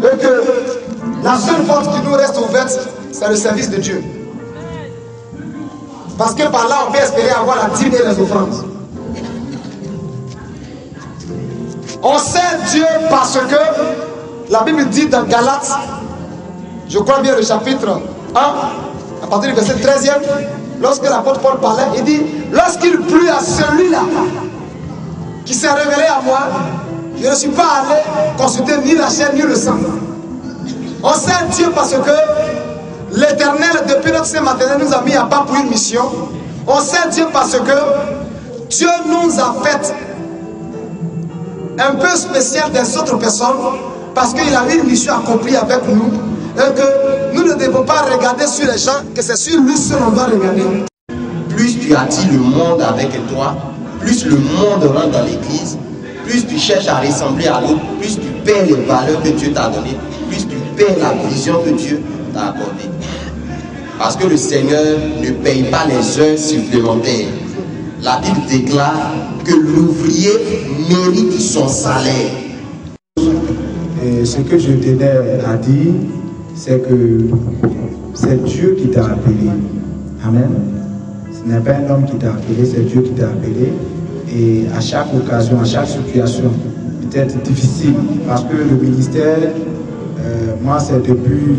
Et que la seule porte qui nous reste ouverte, c'est le service de Dieu. Parce que par là, on peut espérer avoir la dîme et les offrandes. On sert Dieu parce que la Bible dit dans Galates, je crois bien le chapitre 1, à partir du verset 13e, lorsque l'apôtre Paul parlait, il dit, lorsqu'il plut à celui-là qui s'est révélé à moi, je ne suis pas allé consulter ni la chair ni le sang. On sert Dieu parce que l'Éternel, depuis notre sein maternel, nous a mis à part pour une mission. On sert Dieu parce que Dieu nous a fait un peu spécial des autres personnes, parce qu'il a eu une mission accomplie avec nous, et que nous ne devons pas regarder sur les gens, que c'est sur lui seul on doit regarder. Plus tu attires le monde avec toi, plus le monde rentre dans l'église, plus tu cherches à ressembler à l'autre, plus tu perds les valeurs que Dieu t'a données, plus tu perds la vision que Dieu t'a accordée. Parce que le Seigneur ne paye pas les heures supplémentaires. La Bible déclare que l'ouvrier mérite son salaire. Et ce que je tenais à dire, c'est que c'est Dieu qui t'a appelé. Amen. Ce n'est pas un homme qui t'a appelé, c'est Dieu qui t'a appelé. Et à chaque occasion, à chaque situation, peut-être difficile, parce que le ministère, moi c'est depuis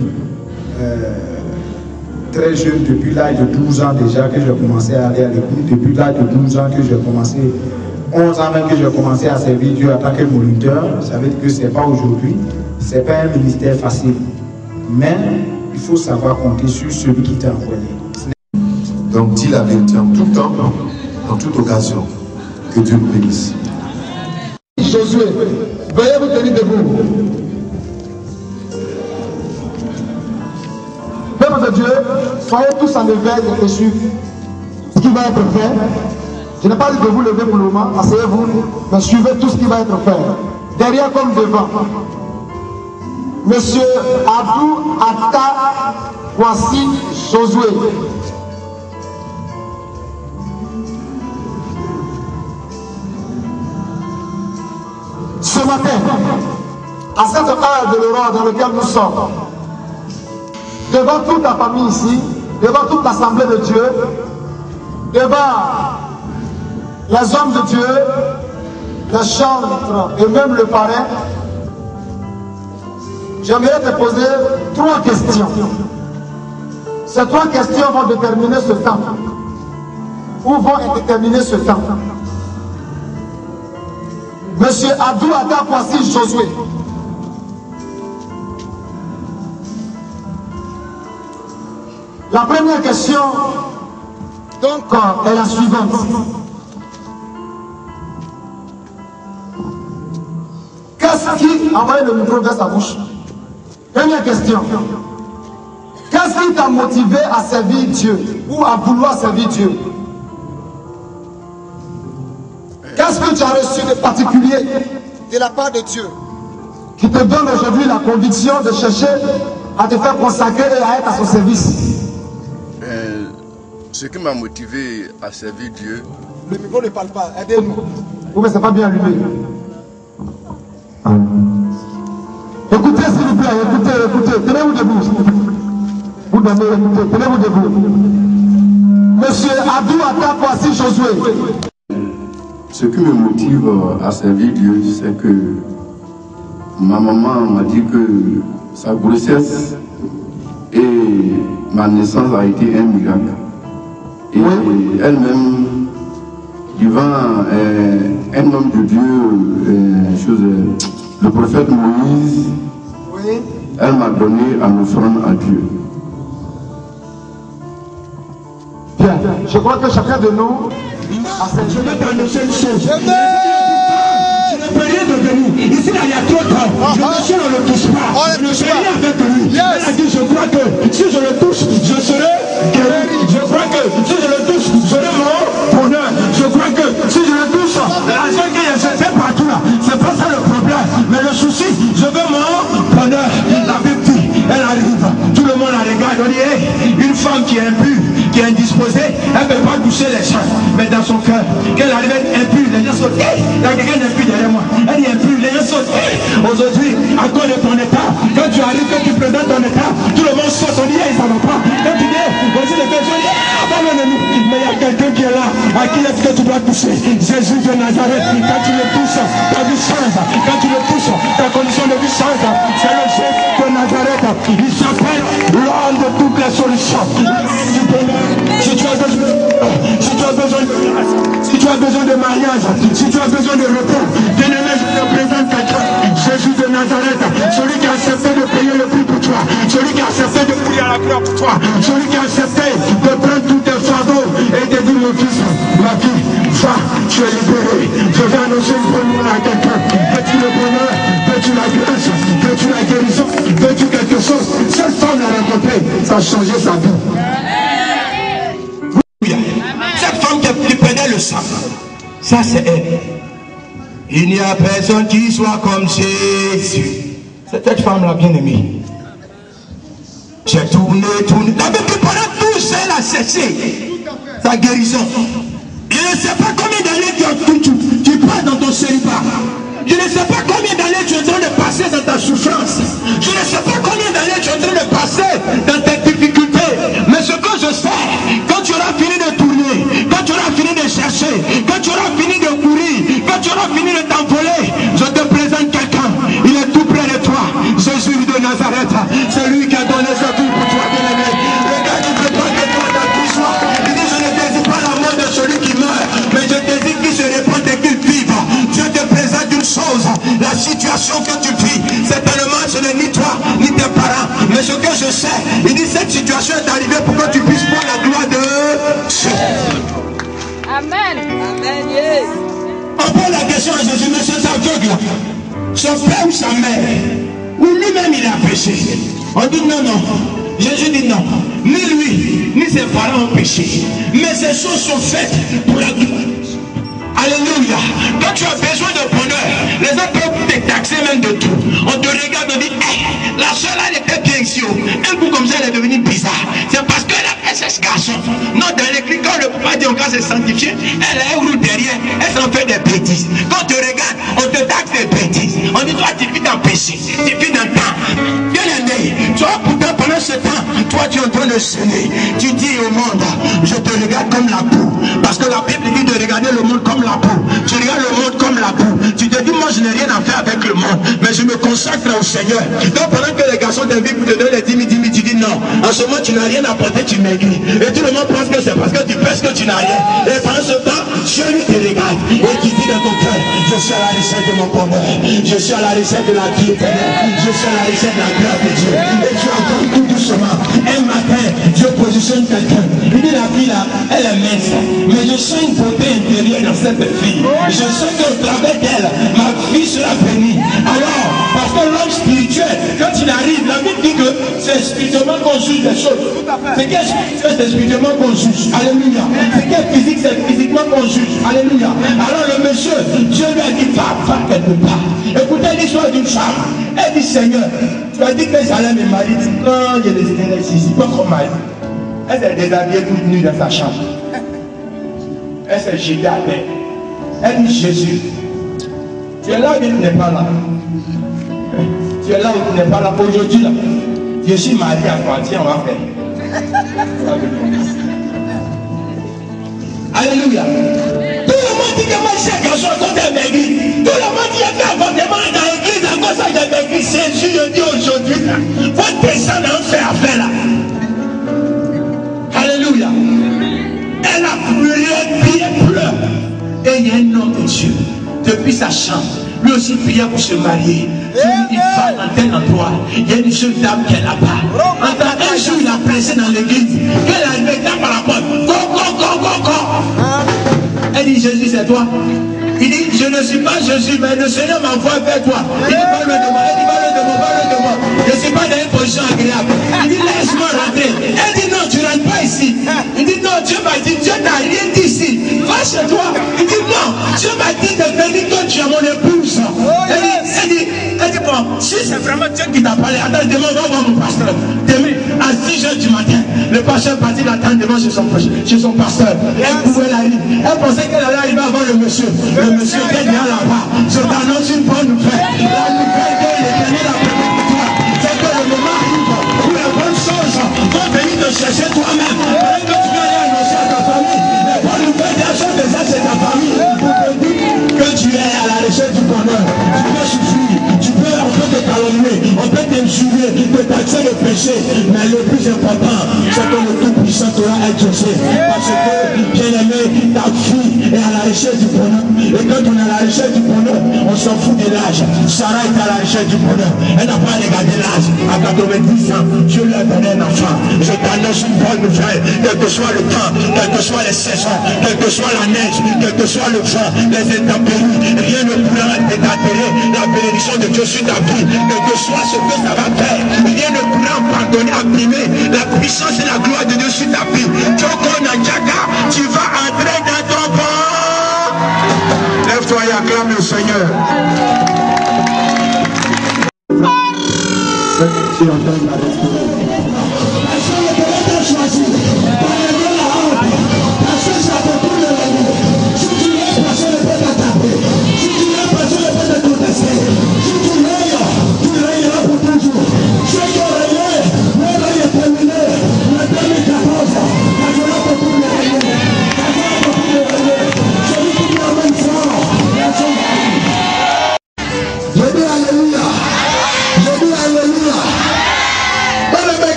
très jeune, depuis l'âge de 12 ans déjà que j'ai commencé à aller à l'église, depuis l'âge de 12 ans que j'ai commencé, 11 ans même que j'ai commencé à servir Dieu en tant que moniteur. Ça veut dire que ce n'est pas aujourd'hui, ce n'est pas un ministère facile. Mais il faut savoir compter sur celui qui t'a envoyé. Donc dis la vérité en tout temps, en toute occasion. Que Dieu nous bénisse. Josué, veuillez vous tenir debout. Peuple de Dieu, soyez tous en éveil et suivez ce qui va être fait. Je n'ai pas dit de vous lever pour le moment, asseyez-vous, mais suivez tout ce qui va être fait. Derrière comme devant. Monsieur Abdou Atta, voici Josué. Ce matin, à cette heure de l'aurore dans laquelle nous sommes, devant toute la famille ici, devant toute l'assemblée de Dieu, devant les hommes de Dieu, les chantres et même le parrain, j'aimerais te poser 3 questions. Ces 3 questions vont déterminer ce temps. Où vont déterminer ce temps? Monsieur Abdou Atta, voici Josué. La première question, donc, est la suivante. Qu'est-ce qui... Envoyez le micro vers sa bouche. Première question. Qu'est-ce qui t'a motivé à servir Dieu ou à vouloir servir Dieu? Qu'est-ce que tu as reçu de particulier de la part de Dieu qui te donne aujourd'hui la conviction de chercher à te faire consacrer et à être à son service? Ce qui m'a motivé à servir Dieu... Le micro ne parle pas, aidez-nous. Vous ne c'est pas bien allumé. Écoutez s'il vous plaît, écoutez, tenez-vous debout. Vous donnez, écoutez, tenez-vous debout. Monsieur Abdou Atta, voici Josué. Ce qui me motive à servir Dieu, c'est que ma maman m'a dit que sa grossesse et ma naissance a été un miracle. Et elle-même, devant un homme de Dieu, le prophète Moïse, elle m'a donné en offrande à Dieu. Bien, je crois que chacun de nous a cette... Je vais t'annoncer une chose. Je ne peux rien devenir. Ici, là, il y a trop de temps. Le monsieur ne le touche pas. Je ne peux rien avec lui. Il a dit, je crois que si je le touche, je serai guéri. Je crois que si je le touche, je serai mon bonheur. Je crois que si je le touche, l'argent que je fais partout là, c'est pas ça le problème. Mais le souci, je veux mon bonheur. La Bible dit, elle arrive. Tout le monde la regarde. On dit, hey, une femme qui est impure, qui est indisposée, elle ne peut pas toucher les champs. Mais dans son cœur, qu'elle arrive à être impure, les gens sautent. Hey, il y a quelqu'un d'impur derrière moi. Elle est impure, les gens sautent. Hey, aujourd'hui, à cause besoin de ton état. Quand tu arrives, quand tu présentes ton état, tout le monde saute, on dit, hey, ça va pas. Quand tu dis, voici les besoins, abandonne-nous. Mais il y a quelqu'un qui est là, à qui est-ce que tu dois toucher? Jésus de Nazareth. Quand tu le touches, ta vie change. Quand tu le touches, ta condition de vie change. C'est le Jésus de Nazareth. Il s'appelle l'homme de toutes les solutions. Si tu as besoin de grâce, si tu as besoin de mariage, si tu as besoin de repos, bien-aimé, je te présente quelqu'un. Jésus de Nazareth, celui qui a accepté de payer le prix pour toi, celui qui a accepté de mourir à la croix pour toi, celui qui a accepté de prendre tous tes fardeaux et de dire, mon fils, ma fille, va, tu es libéré. Je vais annoncer une bonne nouvelle à quelqu'un. Veux-tu le bonheur? Veux-tu la grâce? Veux-tu la guérison? Veux-tu quelque chose? Cette femme l'a rencontré, ça a changé sa vie. Cette femme qui prenait le sang, ça c'est elle. Il n'y a personne qui soit comme Jésus. C'est cette femme-là bien aimée. J'ai tourné. La Bible dit pendant tout ça, elle a cessé sa guérison. Je ne sais pas combien d'années tu passes dans ton célibat. Je ne sais pas combien d'années tu es en train de passer dans ta souffrance. Je ne sais pas combien d'années tu es en train de passer dans tes difficultés. Mais ce que je sais, quand tu auras fini de tourner, quand tu auras fini de chercher, quand tu auras fini de courir, quand tu auras fini de t'envoler, je te présente quelqu'un. Il est tout près de toi. Jésus de Nazareth. C'est lui qui a donné sa vie pour toi, bien-aimé. Le gars qui veut pas que toi dans tout soir. Il dit, je ne désire pas la mort de celui qui meurt, mais je désire qu'il se répande et qu'il vive. Dieu te présente une chose, la situation que tu vis, certainement ce n'est ni toi, ni tes parents, mais ce que je sais, il dit cette situation est arrivée pour que tu puisses prendre la gloire de Dieu. Amen. Amen. Yes. On pose la question à Jésus, mais cet aveugle, son père ou sa mère, ou lui-même il a péché. On dit non. Jésus dit non. Ni lui, ni ses parents ont péché. Mais ces choses sont faites pour la gloire. Alléluia. Quand tu as besoin de bonheur, les autres peuvent te taxer même de tout. On te regarde et dit, hey, la soeur là, elle était bien ici. Un coup comme ça, elle est devenue bizarre. C'est parce qu'elle a fait ce garçon. Non, dans l'écrit, quand le papa dit on va se sanctifier, elle roule derrière, elle s'en fait des bêtises. Quand on te regarde, on te taxe des bêtises. On dit, toi, tu vis dans le péché, tu vis dans le temps. Bien aimé, tu vois, pourtant, pendant ce temps, toi, tu es en train de semer. Tu dis au monde, je te regarde comme la boue. Parce que la Bible dit de regarder le monde comme la boue. Tu regardes le monde comme la boue. Tu te dis, moi je n'ai rien à faire avec le monde, mais je me consacre au Seigneur. Donc pendant que les garçons t'invitent pour te donner les 10 000, tu dis non. En ce moment tu n'as rien apporté, tu maigris. Et tout le monde pense que c'est parce que tu penses que tu n'as rien. Et pendant ce temps, Dieu lui te regarde et qui dit dans ton cœur, je suis à la recherche de mon bonheur. Je suis à la recherche de la vie éternelle. Je suis à la recherche de la gloire de Dieu. Et tu entends tout doucement. Un matin, Dieu positionne quelqu'un. Il dit la fille là, elle est mince. Mais je sens une beauté intérieure dans cette fille. Je sens qu'au travers d'elle, ma vie sera bénie. Alors, parce que l'homme spirituel, quand il arrive, la Bible dit que c'est spirituellement qu'on juge les choses. C'est qu'est spirituel, c'est spirituellement qu'on juge. Alléluia. C'est qu'est physique, c'est physiquement qu'on juge. Alléluia. Alors le monsieur, Dieu lui a dit, va quelque part. Écoutez l'histoire d'une femme. Elle dit, Seigneur, tu as dit que j'allais me marier. Non, il y a des énergies ici, pas comme mari. Elle s'est déshabillée toute nue dans sa chambre. Elle s'est jetée à terre. Elle dit, Jésus, tu es là où tu n'es pas là. Tu es là où tu n'es pas là. Aujourd'hui, là, je suis marié à toi. Tiens, on va faire. Alléluia. Tout le monde dit que moi, chaque garçon a compté maigri. Tout le monde dit qu'il y a fait avortement dans l'église. À cause ça, j'ai maigri. Jésus, je dis aujourd'hui, votre descendre en fait affaire là. Alléluia. Elle a pleuré, elle pleure. Et il y a un homme de Dieu, depuis sa chambre, lui aussi priait pour se marier. Dieu lui dit, va dans tel endroit. Il y a une jeune dame qui est là-bas. Un jour, il a pressé dans l'église. Qu'elle arrivait, il tape à la porte. Go. Elle dit, Jésus, c'est toi. Il dit, je ne suis pas Jésus, mais le Seigneur m'envoie vers toi. Il dit, parle de moi. Elle dit, parle de moi. Je ne suis pas dans une position agréable. Il dit, laisse-moi rentrer. Elle dit, non, tu ne rentres pas ici. Il dit, non, Dieu m'a dit, Dieu n'a rien dit ici. Va chez toi. Il dit, non, Dieu m'a dit de venir que tu es mon épouse. Elle dit, bon, si c'est vraiment Dieu qui t'a parlé, attends, demain, on va voir mon pasteur. Demain, à 6 h du matin, le pasteur est parti l'attendre devant chez son pasteur. Elle pouvait l'arriver. Elle pensait qu'elle allait arriver avant le monsieur. Le monsieur était bien là-bas. Je t'annonce une bonne nouvelle. La nouvelle de l'éternel a préparé. l'ennemi, on peut t'injurer, te taxer de péché, mais le plus important, c'est que le Tout-Puissant t'aura exaucé. Parce que, bien-aimé, ta fille est à la recherche du bonheur. Et quand on est à la recherche du bonheur, on s'en fout de l'âge. Sarah est à la recherche du bonheur. Elle n'a pas regardé l'âge. À 90 ans, Dieu lui a donné un enfant. Je t'annonce une bonne nouvelle. Quel que soit le temps, quelles que soient les saisons, quelle que soit la neige, quel que soit le vent, les intempéries, rien ne pourra déterrer la bénédiction de Dieu sur ta vie. Quel que soit ce que ça va faire, rien ne pourra pardonner, abîmer la puissance et la gloire de Dieu sur ta vie. Joko Nanjaga, tu vas entrer dans ton port. Lève-toi et acclame le Seigneur. Si on donne la réponse.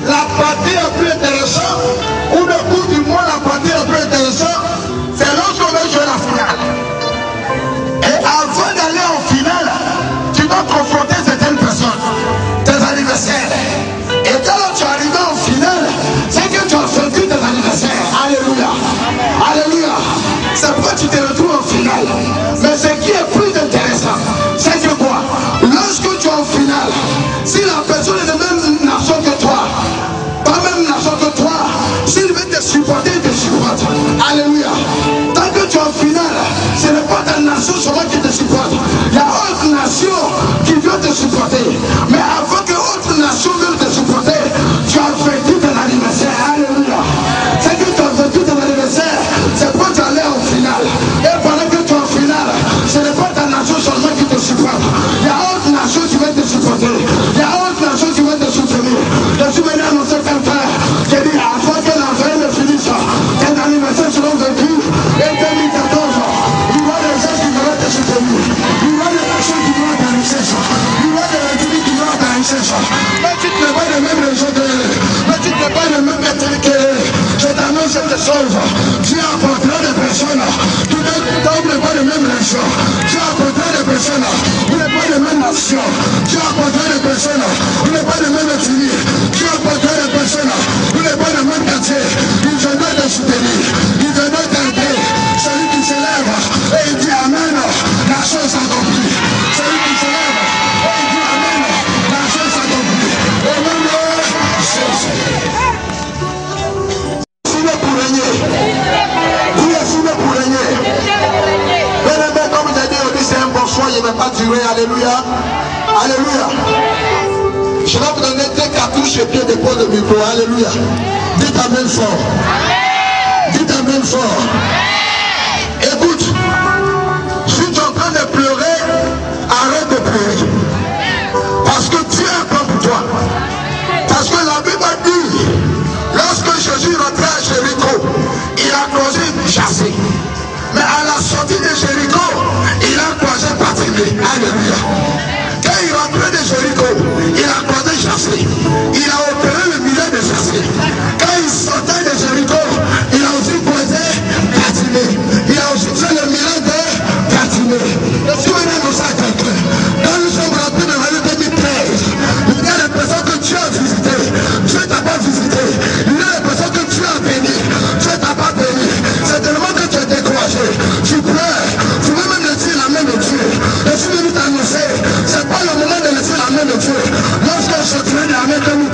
La partie la plus intéressante, ou le coup du mois, la partie la plus intéressante, c'est lorsqu'on va jouer la finale. Et avant d'aller en finale, tu dois confronter certaines personnes, tes anniversaires. Et quand tu es arrivé en finale, c'est que tu as vaincu tes anniversaires. Alléluia. Alléluia. C'est pourquoi tu te retrouves en finale. Mais ce qui est plus intéressant, c'est que quoi? Lorsque tu es en finale, si la personne est de même nation que toi, pas même nation que toi, s'il veut te supporter, il te supporte. Alléluia. Tant que tu es en finale, ce n'est pas ta nation seulement qui te supporte. Il y a autre nation qui veut te supporter. Mais avant que autre nation vienne te supporter, tu as vécu ton anniversaire. Alléluia. C'est que tu as vécu ton anniversaire, c'est pour t'aller en finale. Et pendant que tu es en finale, ce n'est pas ta nation seulement qui te supporte. Il y a autre nation qui veut te supporter. Il y a autre nation qui veut te soutenir. Je suis venu annoncer quelqu'un qui dit avant que l'enfer ne finisse, tes anniversaires seront vécus. Et 2014, il y aura des gens qui veulent te soutenir. Il y aura des personnes qui vont t'enrichir. Il y aura des individus qui vont t'enrichir. Mais tu n'es pas les mêmes régions que mais tu n'es pas les mêmes métiers que je t'annonce cette chose. Tu as rencontré des personnes qui ne pas les mêmes régions. Tu as rencontré des personnes qui n'ont pas les mêmes nations. Tu as rencontré des personnes qui n'ont pas les mêmes ethnies. Tu as rencontré des personnes qui n'ont pas les mêmes quartiers. Ils viendront te soutenir. Ils viendront t'aider. Celui qui se lève et il dit Amen, la chose s'accomplit. Celui qui se lève et il dit Amen, la chose s'accomplit. Au nom de Jésus. Sinon pour régner. Vous êtes sinon pour régner. Bien-aimé, comme je dit, on dit c'est un bon choix, il ne va pas durer. Alléluia. Alléluia. Je vais vous donner deux cartouches et puis dépose le micro. Alléluia. Dites Amen fort. Dites Amen fort. Écoute, si tu es en train de pleurer, arrête de pleurer. Parce que Dieu a un plan pour toi. Parce que la Bible dit, lorsque Jésus rentrait à Jéricho, il a croisé une chassée. Mais à la sortie de Jéricho, il a croisé Bartimée. Alléluia. Quand il rentrait de Jéricho, il a croisé chassé. Il a opéré le milagre de chassé. Quand il sortait de Jéricho, il a aussi croisé Bartimée. Il a aussi fait le milagre de Bartimée. Souvenez-nous ça, quelqu'un. Quand nous sommes rentrés dans l'année 2013, il y a des personnes que tu as visitées. Dieu t'a pas visité. Il y a des personnes que tu as bénies. Dieu t'a pas béni. C'est tellement que tu es découragé. Tu pleures. Tu veux même laisser la main de Dieu. Je suis venu t'annoncer. C'est pas le moment de laisser la main de Dieu. Lorsque je traîne la main de nous,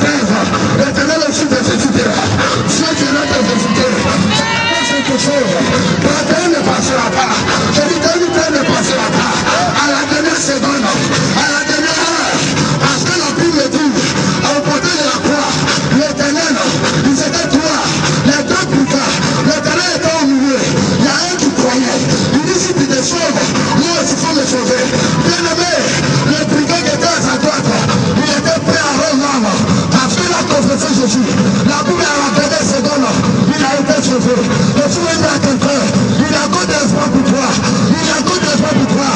sauver. Et tu veux dire à quelqu'un, il a encore des espoirs pour toi. Il a encore des espoirs pour toi.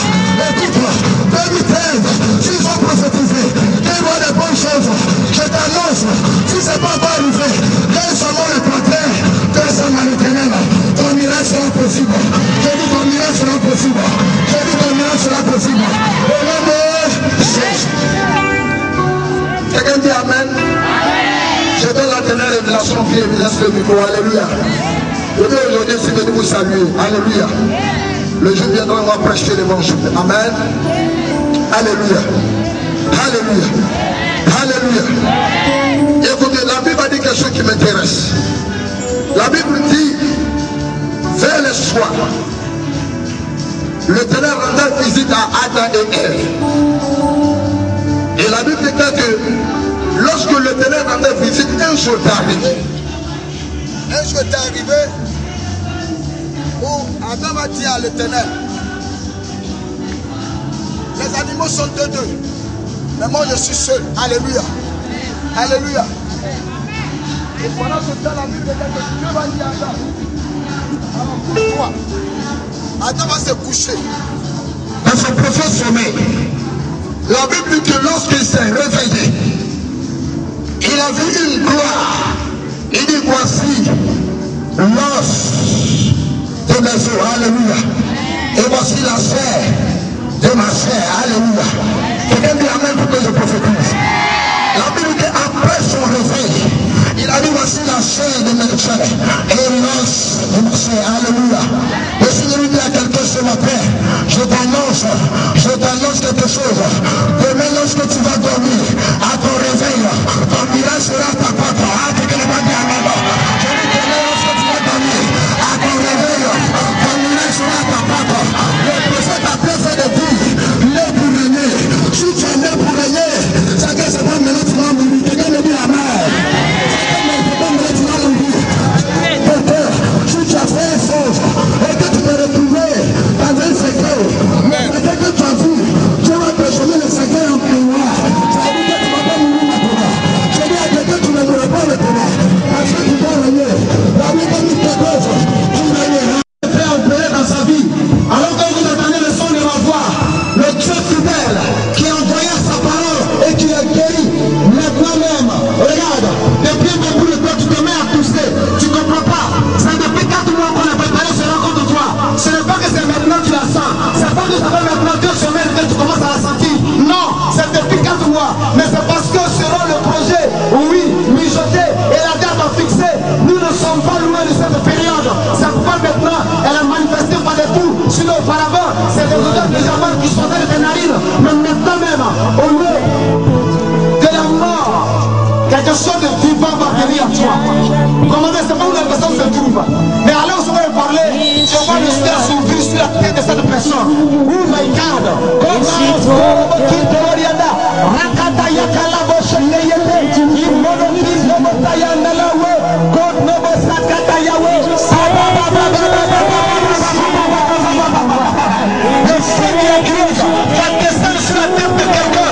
Écoute-moi, 2013, s'ils ont prophétisé, qu'ils voient des bonnes choses, je t'annonce, si ce n'est pas encore arrivé, laisse seulement le portrait de Saint-Marie-Ténèbre. Ton miracle sera possible. Je dis ton miracle sera possible. Je dis ton miracle sera possible. Au nom de Jésus. Quelqu'un dit Amen. Je donne la dernière révélation, puis il laisse le micro. Alléluia. Je vais aujourd'hui aussi venir vous saluer. Alléluia. Le jour viendra, on va prêcher l'évangile. Amen. Alléluia. Alléluia. Alléluia. Écoutez, la Bible a dit quelque chose qui m'intéresse. La Bible dit, vers le soir, l'Éternel rendait visite à Adam et Ève. Et la Bible déclare que lorsque l'Éternel rendait visite, un jour est arrivé. Un jour est arrivé où Adam a dit à l'Éternel, les animaux sont deux. Mais moi je suis seul. Alléluia. Alléluia. Et pendant ce temps, la Bible dit que Dieu va dire à Adam, alors couche-toi. Adam va se coucher dans son profond sommeil. La Bible dit que lorsqu'il s'est réveillé, il a vu une gloire. Il dit voici l'os de mes os. Alléluia. Et voici la chair de ma chair. Alléluia. Quelqu'un dit amen pour que je prophétise. La Bible dit après son réveil, il a dit voici la chair de mes chair et l'os de ma chair. Alléluia. Le Seigneur dit à quelqu'un ce matin, je t'annonce quelque chose. Demain lorsque tu vas dormir, à ton réveil, ton miracle sera à ta porte. Ah, quelqu'un ne va dire amen. Je dis demain lorsque tu vas dormir, à ton réveil, ton miracle sera à ta porte. Le prophète a fait de dire, né pour régner. Si tu es né pour régner, c'est que c'est pas maintenant tu vas mourir. Quelqu'un me dit amen. Si tu as fait une chose et que tu t'es retrouvé dans un secret, mais dès que tu as vu, tu vas te jeter le secret en miroir. Ça veut dire que tu ne vas pas mourir maintenant. Je dis à quelqu'un que tu ne mourras pas maintenant. Parce que tu dois régner. La vie de quelque chose, tu régneras. Fait opérer dans sa vie. Alors que vous entendez le son de ma voix, le Dieu fidèle qui a envoyé sa parole et qui est guéri maintenant même. Regarde, depuis un bout de temps, tu te mets à tousser. Tu ne comprends pas. C'est depuis 4 mois qu'on a préparé ce rencontre de toi. Ce n'est pas que c'est maintenant que tu la sens. C'est pas que ça fait maintenant 2 semaines que tu commences à la sentir. Non, c'est depuis 4 mois. Mais c'est parce que selon le projet, oui, mijoté et la date fixée, nous ne sommes pas loin de cette période. C'est pourquoi maintenant, elle a manifesté par des coups. Sinon, auparavant, c'est des odeurs bizarres qui sortaient de tes narines. Mais maintenant même, au lieu de la mort, quelque chose de vivant va venir à toi. Commandez, c'est pas où la personne se trouve. Mais allez où on va parler, je vois le ciel s'ouvrir sur la tête de cette personne. Oh my God. Le Seigneur Christ va descendre sur la tête de quelqu'un,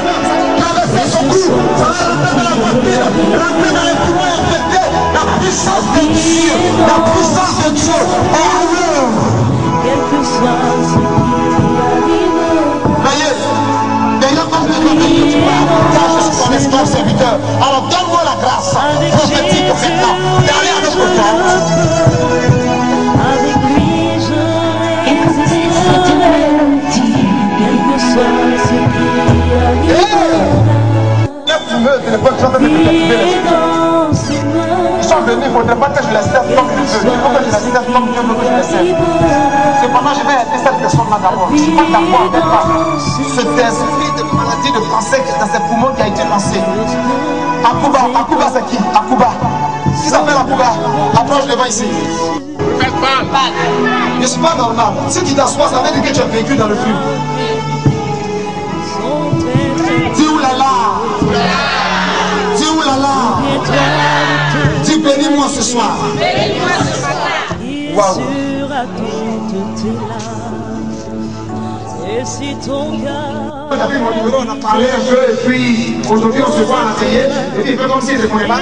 traverser son cou, ça va rentrer dans la voiture, rentrer dans les poumons infectés. La puissance de Dieu, la puissance de Dieu est à l'œuvre. Voyez, déjà comme tu dois dire que tu vas, car je suis ton esclave serviteur. Alors donne-moi la grâce prophétique maintenant d'aller à notre porte. Ils sont venus, il ne faudrait pas que je les serve comme je veux. Il faut que je les serve comme Dieu veut que je les serve. Cependant, je vais aider cette personne-là d'abord. Je ne suis pas d'accord avec pas. Cet esprit de maladie de français dans ses poumons qui a été lancé. Akuba c'est qui? Akuba. Qui s'appelle Akuba? Approche devant ici. Je ne suis pas normal. Si tu t'assois, ça veut dire que tu as vécu dans le film. Dis oulala. Dis oulala. Dis bénis-moi ce soir. Waouh. On a pris mon numéro, on a parlé un peu et puis aujourd'hui on se voit à l'atelier et puis il fait comme s'il ne se connaît pas.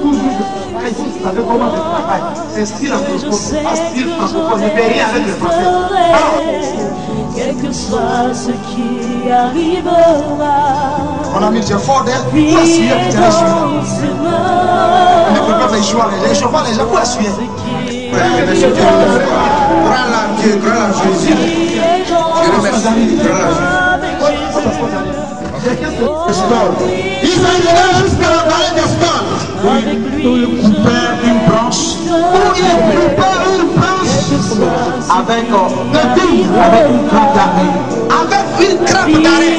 toujours je travaille, vous savez comment je travaille. C'est style anglophone, pas style francophone, je ne fais rien avec le français. Quel que soit ce qui arrivera. Mon ami, tu es fort d'elle. Où est-ce que tu es là? On ne peut pas les jouer. Les joueurs, les gens, où est-ce que tu es? Grand la Dieu, grand la Jésus. Je remercie, grand la Jésus. Ils arrivèrent jusqu'à la vallée d'Escol. Ils coupèrent une branche. Ils coupèrent une branche avec une crampe d'arrêt. Avec une crampe d'arrêt.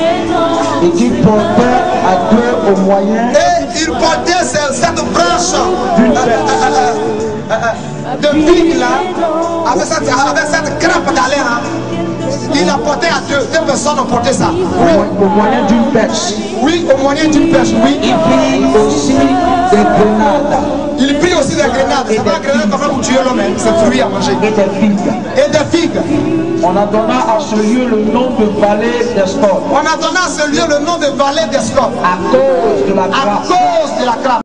Et qui portait à deux au moyen. Et il portait cette branche de figue là, avec cette crampe d'arrêt là. Il a porté à deux personnes ont porté ça. Au moyen d'une perche. Oui, au moyen d'une perche, oui. Il prit aussi des grenades. Il prit aussi des grenades. C'est pas une grenade pour tuer l'homme, c'est fruit à manger. Et des figues. Et des figues. On a donné à ce lieu le nom de vallée d'Escol. On a donné à ce lieu le nom de vallée d'Escol. À cause de la grâce. À cause de la grâce.